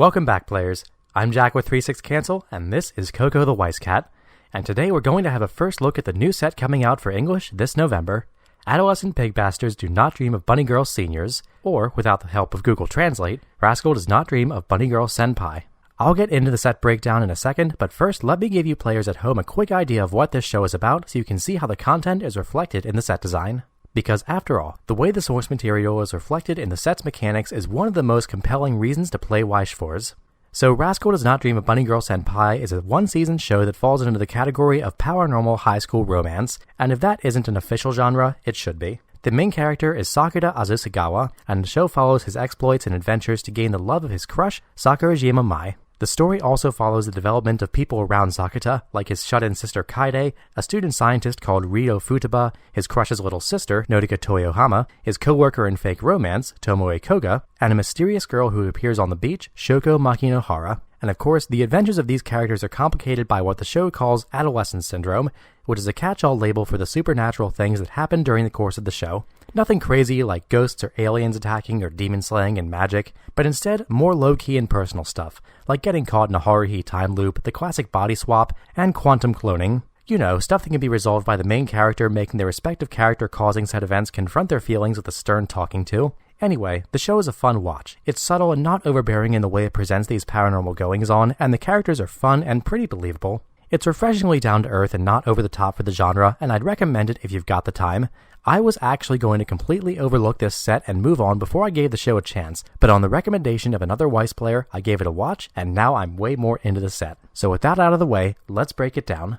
Welcome back, players. I'm Jack with 36 Cancel, and this is Coco the Wise Cat. And today we're going to have a first look at the new set coming out for English this November. Adolescent pig bastards do not dream of bunny girl seniors, or, without the help of Google Translate, Rascal does not dream of bunny girl senpai. I'll get into the set breakdown in a second, but first let me give you players at home a quick idea of what this show is about so you can see how the content is reflected in the set design. Because after all, the way the source material is reflected in the set's mechanics is one of the most compelling reasons to play Weiss 4s. So Rascal Does Not Dream of Bunny Girl Senpai is a one-season show that falls into the category of paranormal high school romance, and if that isn't an official genre, it should be. The main character is Sakura Azusegawa, and the show follows his exploits and adventures to gain the love of his crush, Sakurajima Mai. The story also follows the development of people around Sakura, like his shut-in sister Kaide, a student scientist called Ryo Futaba, his crush's little sister, Nodoka Toyohama, his co-worker in fake romance, Tomoe Koga, and a mysterious girl who appears on the beach, Shoko Makinohara. And of course, the adventures of these characters are complicated by what the show calls adolescence syndrome, which is a catch-all label for the supernatural things that happen during the course of the show. Nothing crazy like ghosts or aliens attacking or demon slaying and magic, but instead more low-key and personal stuff, like getting caught in a Haruhi time loop, the classic body swap, and quantum cloning. You know, stuff that can be resolved by the main character making their respective character causing said events confront their feelings with a stern talking to. Anyway, the show is a fun watch. It's subtle and not overbearing in the way it presents these paranormal goings-on, and the characters are fun and pretty believable. It's refreshingly down-to-earth and not over the top for the genre, and I'd recommend it if you've got the time. I was actually going to completely overlook this set and move on before I gave the show a chance, but on the recommendation of another Weiss player, I gave it a watch, and now I'm way more into the set. So with that out of the way, let's break it down.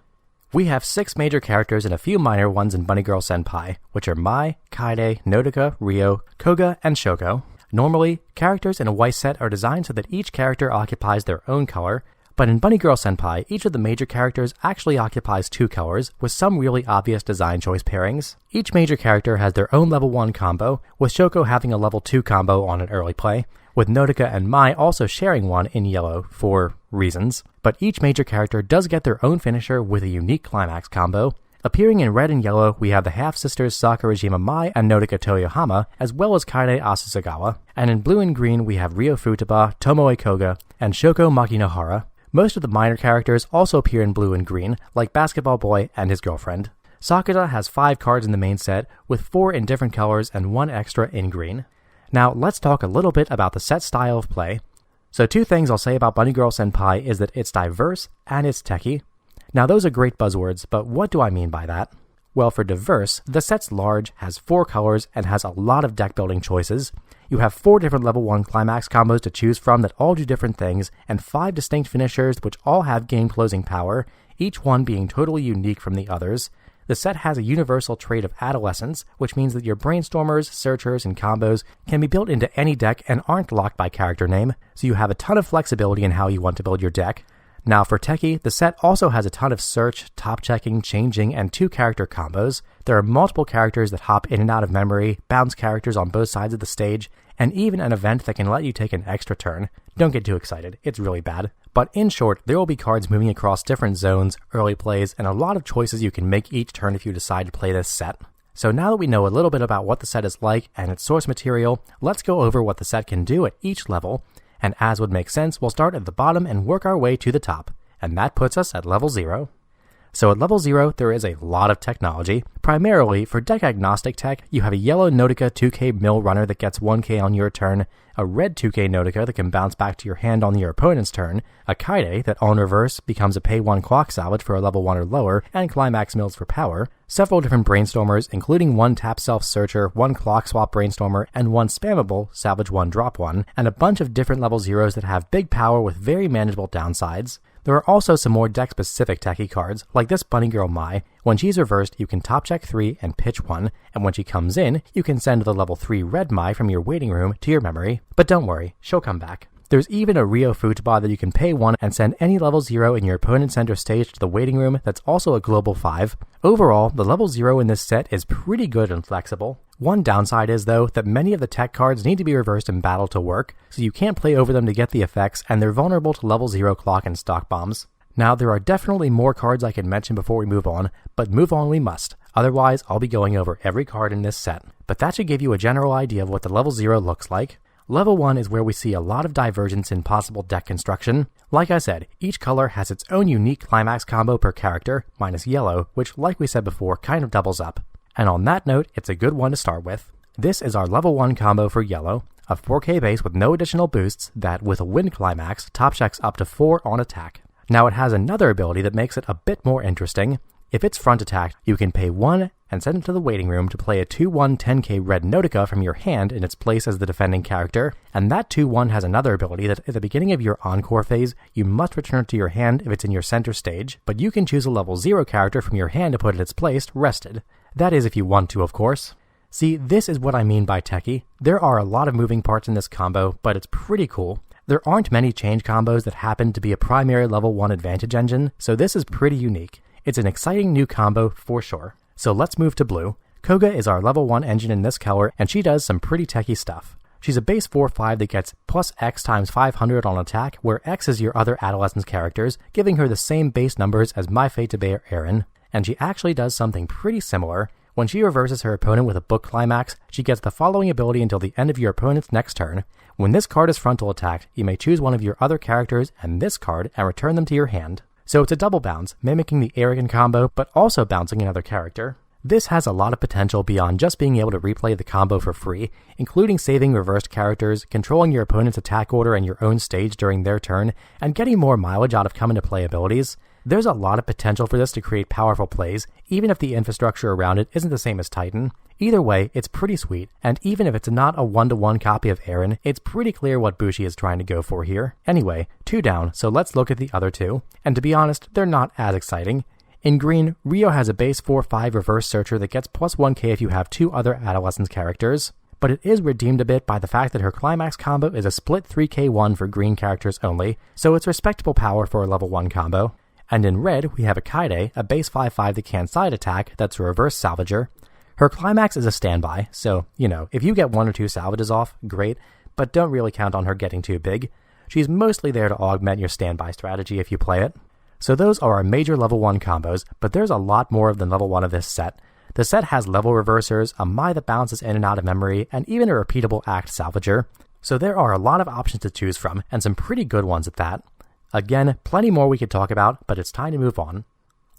We have 6 major characters and a few minor ones in Bunny Girl Senpai, which are Mai, Kaide, Nodoka, Ryo, Koga, and Shoko. Normally, characters in a Weiss set are designed so that each character occupies their own color, but in Bunny Girl Senpai, each of the major characters actually occupies 2 colors, with some really obvious design choice pairings. Each major character has their own level 1 combo, with Shoko having a level 2 combo on an early play, with Nodoka and Mai also sharing one in yellow for reasons. But each major character does get their own finisher with a unique climax combo. Appearing in red and yellow, we have the half-sisters Sakurajima Mai and Nodoka Toyohama, as well as Kaide Azusegawa. And in blue and green, we have Ryo Futaba, Tomoe Koga, and Shoko Makinohara. Most of the minor characters also appear in blue and green, like Basketball Boy and his girlfriend. Sakura has 5 cards in the main set, with 4 in different colors and 1 extra in green. Now, let's talk a little bit about the set style of play. So 2 things I'll say about Bunny Girl Senpai is that it's diverse and it's techie. Now those are great buzzwords, but what do I mean by that? Well, for diverse, the set's large, has 4 colors, and has a lot of deck building choices. You have 4 different level 1 climax combos to choose from that all do different things, and 5 distinct finishers which all have game closing power, each one being totally unique from the others. The set has a universal trait of adolescence, which means that your brainstormers, searchers, and combos can be built into any deck and aren't locked by character name, so you have a ton of flexibility in how you want to build your deck. Now for techie, the set also has a ton of search, top-checking, changing, and 2 character combos. There are multiple characters that hop in and out of memory, bounce characters on both sides of the stage, and even an event that can let you take an extra turn. Don't get too excited, it's really bad. But in short, there will be cards moving across different zones, early plays, and a lot of choices you can make each turn if you decide to play this set. So now that we know a little bit about what the set is like and its source material, let's go over what the set can do at each level. And as would make sense, we'll start at the bottom and work our way to the top. And that puts us at level 0. So at level 0, there is a lot of technology. Primarily, for deck-agnostic tech, you have a yellow Nodoka 2k mill runner that gets 1k on your turn, a red 2k Nodoka that can bounce back to your hand on your opponent's turn, a Kaide that on reverse becomes a pay 1 clock salvage for a level 1 or lower, and climax mills for power, several different brainstormers, including 1 tap self-searcher, 1 clock swap brainstormer, and 1 spammable salvage 1 drop 1, and a bunch of different level 0s that have big power with very manageable downsides. There are also some more deck-specific techie cards, like this Bunny Girl Mai. When she's reversed, you can top check 3 and pitch 1, and when she comes in, you can send the level 3 red Mai from your waiting room to your memory. But don't worry, she'll come back. There's even a Ryo Futaba that you can pay 1 and send any level 0 in your opponent's center stage to the waiting room that's also a global 5. Overall, the level 0 in this set is pretty good and flexible. One downside is, though, that many of the tech cards need to be reversed in battle to work, so you can't play over them to get the effects, and they're vulnerable to level 0 clock and stock bombs. Now, there are definitely more cards I can mention before we move on, but move on we must. Otherwise, I'll be going over every card in this set. But that should give you a general idea of what the level 0 looks like. Level 1 is where we see a lot of divergence in possible deck construction. Like I said, each color has its own unique climax combo per character, minus yellow, which like we said before kind of doubles up. And on that note, it's a good one to start with. This is our level 1 combo for yellow, a 4K base with no additional boosts that, with a wind climax, top checks up to 4 on attack. Now it has another ability that makes it a bit more interesting. If it's front attack, you can pay 1 and send it to the waiting room to play a 2/1 10k red Notica from your hand in its place as the defending character, and that 2/1 has another ability that at the beginning of your encore phase, you must return it to your hand if it's in your center stage, but you can choose a level 0 character from your hand to put in its place, rested. That is if you want to, of course. See, this is what I mean by techie. There are a lot of moving parts in this combo, but it's pretty cool. There aren't many change combos that happen to be a primary level 1 advantage engine, so this is pretty unique. It's an exciting new combo for sure. So let's move to blue. Koga is our level 1 engine in this color, and she does some pretty techie stuff. She's a base 4/5 that gets plus X times 500 on attack, where X is your other adolescence characters, giving her the same base numbers as My Fate to Bear Aaron. And she actually does something pretty similar. When she reverses her opponent with a book climax, she gets the following ability until the end of your opponent's next turn. When this card is frontal attacked, you may choose one of your other characters and this card and return them to your hand. So it's a double bounce, mimicking the Arrogant combo, but also bouncing another character. This has a lot of potential beyond just being able to replay the combo for free, including saving reversed characters, controlling your opponent's attack order and your own stage during their turn, and getting more mileage out of come-into-play abilities. There's a lot of potential for this to create powerful plays, even if the infrastructure around it isn't the same as Titan. Either way, it's pretty sweet, and even if it's not a 1-to-1 copy of Aaron, it's pretty clear what Bushi is trying to go for here. Anyway, 2 down, so let's look at the other 2. And to be honest, they're not as exciting. In green, Rio has a base 4/5 reverse searcher that gets plus 1k if you have 2 other adolescence characters, but it is redeemed a bit by the fact that her climax combo is a split 3k1 for green characters only, so it's respectable power for a level 1 combo. And in red, we have a Kaide, a base 5/5 that can side attack that's a reverse salvager. Her climax is a standby, so, if you get 1 or 2 salvages off, great, but don't really count on her getting too big. She's mostly there to augment your standby strategy if you play it. So those are our major level 1 combos, but there's a lot more than level 1 of this set. The set has level reversers, a Mai that bounces in and out of memory, and even a repeatable act salvager. So there are a lot of options to choose from, and some pretty good ones at that. Again, plenty more we could talk about, but it's time to move on.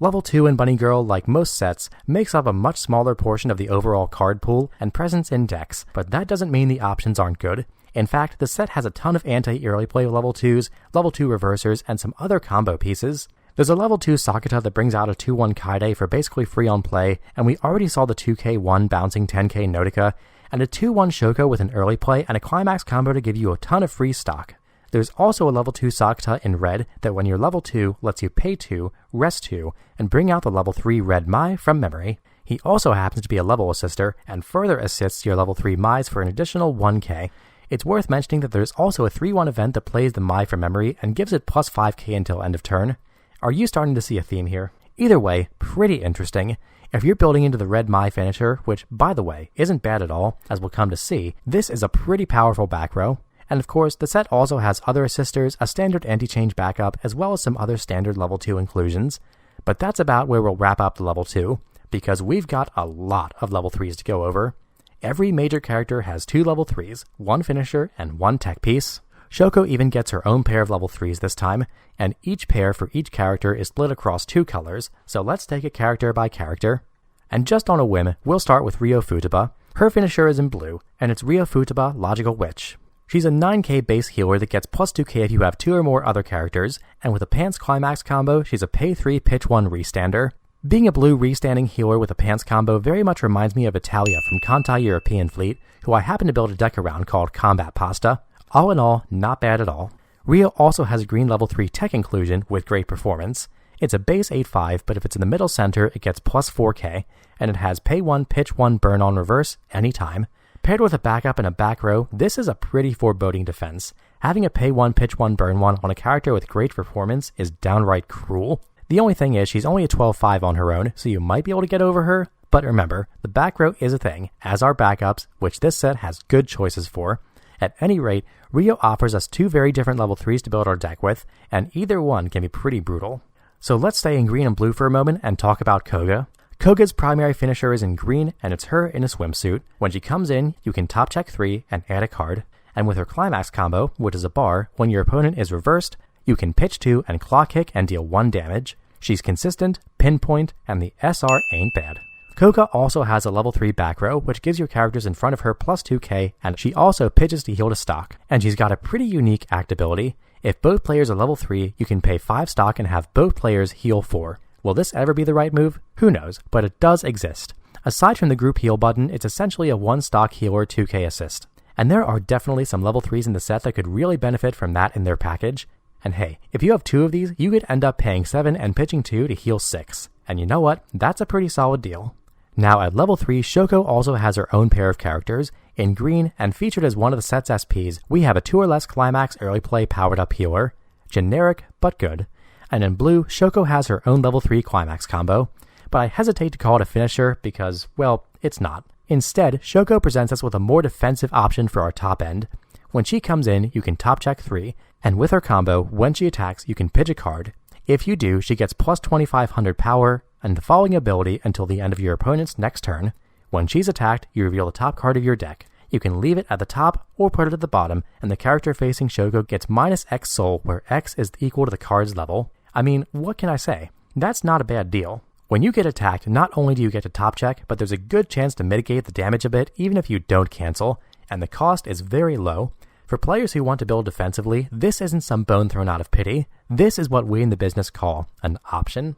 Level 2 in Bunny Girl, like most sets, makes up a much smaller portion of the overall card pool and presence in decks, but that doesn't mean the options aren't good. In fact, the set has a ton of anti-early play level 2s, level 2 reversers, and some other combo pieces. There's a level 2 Sakata that brings out a 2/1 Kaide for basically free on play, and we already saw the 2k1 bouncing 10k Notica, and a 2/1 Shoko with an early play and a climax combo to give you a ton of free stock. There's also a level 2 Sakata in red that when you're level 2 lets you pay 2, rest 2, and bring out the level 3 red Mai from memory. He also happens to be a level assister and further assists your level 3 Mais for an additional 1k. It's worth mentioning that there's also a 3/1 event that plays the Mai from memory and gives it plus 5k until end of turn. Are you starting to see a theme here? Either way, pretty interesting. If you're building into the red Mai finisher, which by the way isn't bad at all, as we'll come to see, this is a pretty powerful back row. And of course, the set also has other assisters, a standard anti-change backup, as well as some other standard level 2 inclusions. But that's about where we'll wrap up the level 2, because we've got a lot of level 3s to go over. Every major character has 2 level 3s, 1 finisher, and 1 tech piece. Shoko even gets her own pair of level 3s this time, and each pair for each character is split across 2 colors, so let's take it character by character. And just on a whim, we'll start with Rio Futaba. Her finisher is in blue, and it's Rio Futaba Logical Witch. She's a 9k base healer that gets plus 2k if you have 2 or more other characters, and with a Pants Climax combo, she's a pay 3 pitch 1 restander. Being a blue restanding healer with a Pants combo very much reminds me of Italia from Kantai European Fleet, who I happen to build a deck around called Combat Pasta. All in all, not bad at all. Rio also has a green level 3 tech inclusion with great performance. It's a base 8/5, but if it's in the middle center, it gets plus 4k, and it has pay 1, pitch 1, burn on reverse anytime. Paired with a backup and a back row, this is a pretty foreboding defense. Having a pay 1, pitch 1, burn 1 on a character with great performance is downright cruel. The only thing is she's only a 12/5 on her own, so you might be able to get over her, but remember, the back row is a thing, as are backups, which this set has good choices for. At any rate, Rio offers us 2 very different level 3s to build our deck with, and either one can be pretty brutal. So let's stay in green and blue for a moment and talk about Koga. Koga's primary finisher is in green, and it's her in a swimsuit. When she comes in, you can top check 3 and add a card. and with her climax combo, which is a bar, when your opponent is reversed, you can pitch 2 and claw kick and deal 1 damage. She's consistent, pinpoint, and the SR ain't bad. Coca also has a level 3 back row, which gives your characters in front of her plus 2k, and she also pitches to heal to stock. And she's got a pretty unique act ability. If both players are level 3, you can pay 5 stock and have both players heal 4. Will this ever be the right move? Who knows, but it does exist. Aside from the group heal button, it's essentially a 1 stock healer 2k assist. And there are definitely some level 3s in the set that could really benefit from that in their package. And hey, if you have 2 of these, you could end up paying 7 and pitching 2 to heal 6. And you know what? That's a pretty solid deal. Now at level 3, Shoko also has her own pair of characters. In green, and featured as one of the set's SPs, we have a 2 or less climax early play powered up healer. Generic, but good. And in blue, Shoko has her own level 3 climax combo. But I hesitate to call it a finisher because, well, it's not. Instead, Shoko presents us with a more defensive option for our top end. When she comes in, you can top check 3, and with her combo, when she attacks, you can pitch a card. If you do, she gets plus 2500 power, and the following ability until the end of your opponent's next turn. When she's attacked, you reveal the top card of your deck. You can leave it at the top or put it at the bottom, and the character facing Shoko gets minus X soul, where X is equal to the card's level. I mean, what can I say? That's not a bad deal. When you get attacked, not only do you get to top check, but there's a good chance to mitigate the damage a bit even if you don't cancel, and the cost is very low. For players who want to build defensively, this isn't some bone thrown out of pity. This is what we in the business call an option.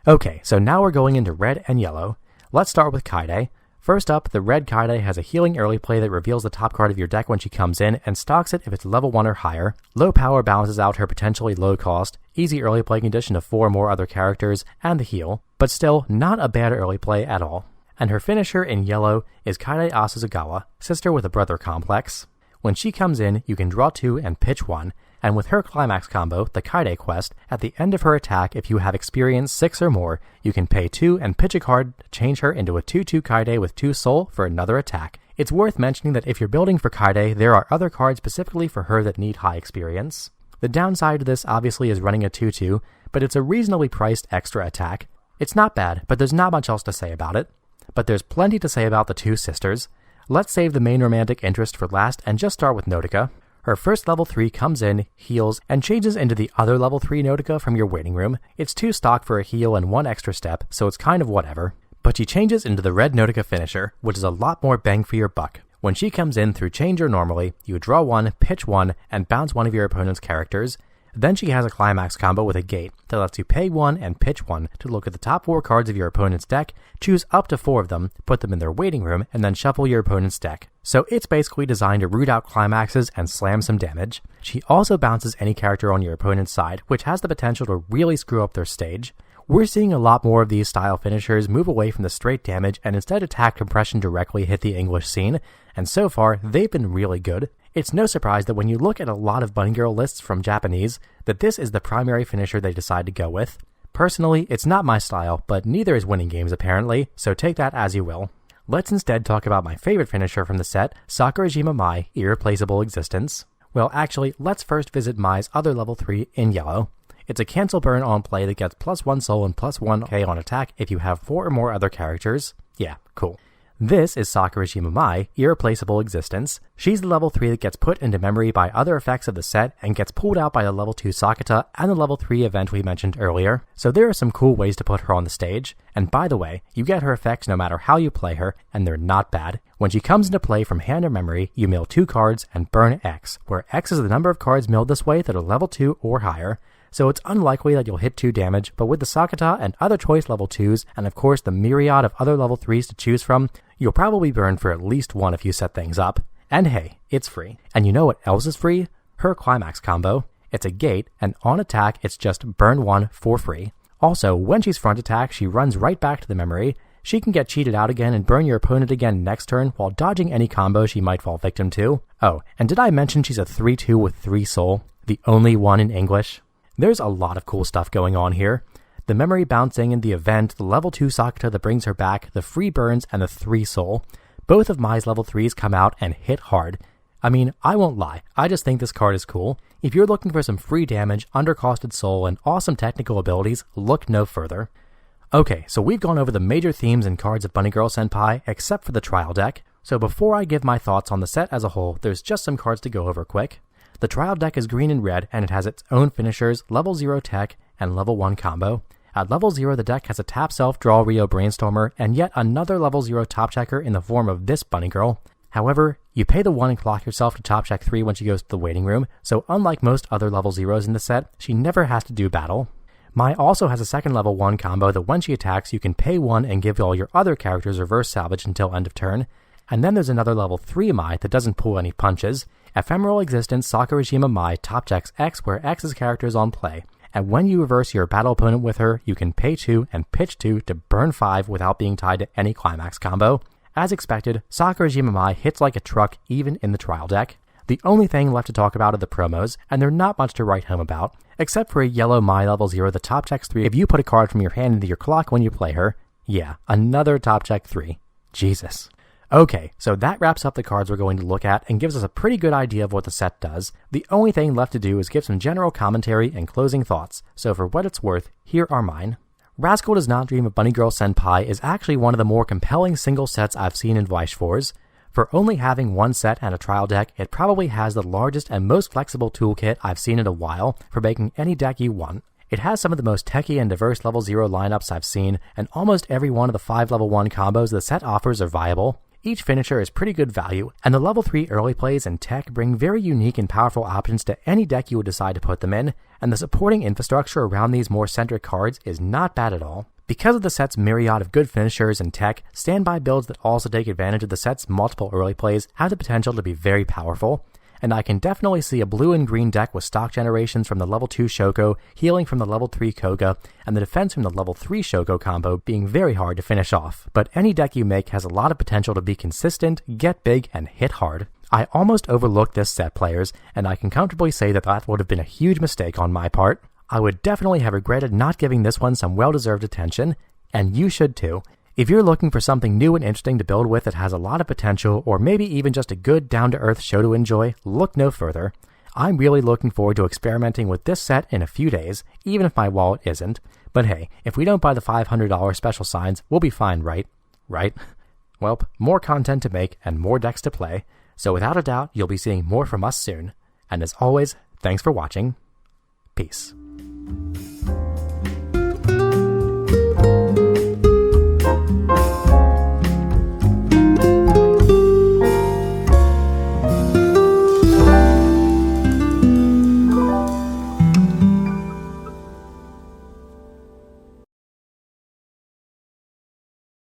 Okay, so now we're going into red and yellow. Let's start with Kaide. First up, the red Kaide has a healing early play that reveals the top card of your deck when she comes in and stocks it if it's level 1 or higher. Low power balances out her potentially low cost, easy early play condition of 4 or more other characters, and the heal, but still not a bad early play at all. And her finisher in yellow is Kaide Asasugawa, sister with a brother complex. When she comes in, you can draw 2 and pitch 1, and with her climax combo, the Kaide quest, at the end of her attack, if you have experience 6 or more, you can pay 2 and pitch a card to change her into a 2/2 Kaide with 2 soul for another attack. It's worth mentioning that if you're building for Kaide, there are other cards specifically for her that need high experience. The downside to this obviously is running a 2/2, but it's a reasonably priced extra attack. It's not bad, but there's not much else to say about it. But there's plenty to say about the 2 sisters. Let's save the main romantic interest for last and just start with Notica. Her first level 3 comes in, heals, and changes into the other level 3 Notica from your waiting room. It's 2 stock for a heal and 1 extra step, so it's kind of whatever. But she changes into the red Notica finisher, which is a lot more bang for your buck. When she comes in through Changer normally, you draw 1, pitch 1, and bounce one of your opponent's characters. Then she has a climax combo with a gate that lets you pay 1 and pitch 1 to look at the top 4 cards of your opponent's deck, choose up to 4 of them, put them in their waiting room, and then shuffle your opponent's deck. So it's basically designed to root out climaxes and slam some damage. She also bounces any character on your opponent's side, which has the potential to really screw up their stage. We're seeing a lot more of these style finishers move away from the straight damage and instead attack compression directly hit the English scene, and so far, they've been really good. It's no surprise that when you look at a lot of Bunny Girl lists from Japanese, that this is the primary finisher they decide to go with. Personally, it's not my style, but neither is winning games apparently, so take that as you will. Let's instead talk about my favorite finisher from the set, Sakurajima Mai, Irreplaceable Existence. Well, actually, let's first visit Mai's other level 3 in yellow. It's a cancel burn on play that gets plus 1 soul and plus 1k on attack if you have 4 or more other characters. Yeah, cool. This is Sakurajima Mai, Irreplaceable Existence. She's the level 3 that gets put into memory by other effects of the set and gets pulled out by the level 2 Sakata and the level 3 event we mentioned earlier. So there are some cool ways to put her on the stage. And by the way, you get her effects no matter how you play her, and they're not bad. When she comes into play from hand or memory, you mill 2 cards and burn X, where X is the number of cards milled this way that are level 2 or higher. So it's unlikely that you'll hit 2 damage, but with the Sakata and other choice level 2s, and of course the myriad of other level 3s to choose from, you'll probably burn for at least 1 if you set things up. And hey, it's free. And you know what else is free? Her climax combo. It's a gate, and on attack, it's just burn 1 for free. Also, when she's front attack, she runs right back to the memory. She can get cheated out again and burn your opponent again next turn while dodging any combo she might fall victim to. Oh, and did I mention she's a 3/2 with 3 soul? The only one in English? There's a lot of cool stuff going on here. The memory bouncing in the event, the level 2 Sakata that brings her back, the free burns, and the 3 soul. Both of Mai's level 3s come out and hit hard. I mean, I won't lie, I just think this card is cool. If you're looking for some free damage, undercosted soul, and awesome technical abilities, look no further. Okay, so we've gone over the major themes and cards of Bunny Girl Senpai, except for the trial deck. So before I give my thoughts on the set as a whole, there's just some cards to go over quick. The trial deck is green and red, and it has its own finishers, level 0 tech, and level 1 combo. At level 0, the deck has a tap self, draw Rio Brainstormer, and yet another level 0 top checker in the form of this bunny girl. However, you pay the 1 and clock yourself to top check 3 when she goes to the waiting room, so unlike most other level 0s in the set, she never has to do battle. Mai also has a second level 1 combo that when she attacks, you can pay 1 and give all your other characters reverse salvage until end of turn. And then there's another level 3 Mai that doesn't pull any punches. Ephemeral Existence Sakurajima Mai top checks X where X's character is on play. And when you reverse your battle opponent with her, you can pay 2 and pitch 2 to burn 5 without being tied to any climax combo. As expected, Sakurajima Mai hits like a truck even in the trial deck. The only thing left to talk about are the promos, and they're not much to write home about, except for a yellow Mai level 0 that top checks 3 if you put a card from your hand into your clock when you play her. Yeah, another top check 3. Jesus. Okay, so that wraps up the cards we're going to look at and gives us a pretty good idea of what the set does. The only thing left to do is give some general commentary and closing thoughts, so for what it's worth, here are mine. Rascal Does Not Dream of Bunny Girl Senpai is actually one of the more compelling single sets I've seen in Weiss 4s. For only having one set and a trial deck, it probably has the largest and most flexible toolkit I've seen in a while for making any deck you want. It has some of the most techy and diverse level 0 lineups I've seen, and almost every one of the 5 level 1 combos the set offers are viable. Each finisher is pretty good value, and the level 3 early plays and tech bring very unique and powerful options to any deck you would decide to put them in, and the supporting infrastructure around these more centric cards is not bad at all. Because of the set's myriad of good finishers and tech, standby builds that also take advantage of the set's multiple early plays have the potential to be very powerful, and I can definitely see a blue and green deck with stock generations from the level 2 Shoko, healing from the level 3 Koga, and the defense from the level 3 Shoko combo being very hard to finish off. But any deck you make has a lot of potential to be consistent, get big, and hit hard. I almost overlooked this set, players, and I can comfortably say that would have been a huge mistake on my part. I would definitely have regretted not giving this one some well-deserved attention, and you should too. If you're looking for something new and interesting to build with that has a lot of potential, or maybe even just a good down-to-earth show to enjoy, look no further. I'm really looking forward to experimenting with this set in a few days, even if my wallet isn't. But hey, if we don't buy the $500 special signs, we'll be fine, right? Right? Well, more content to make and more decks to play, so without a doubt, you'll be seeing more from us soon. And as always, thanks for watching. Peace.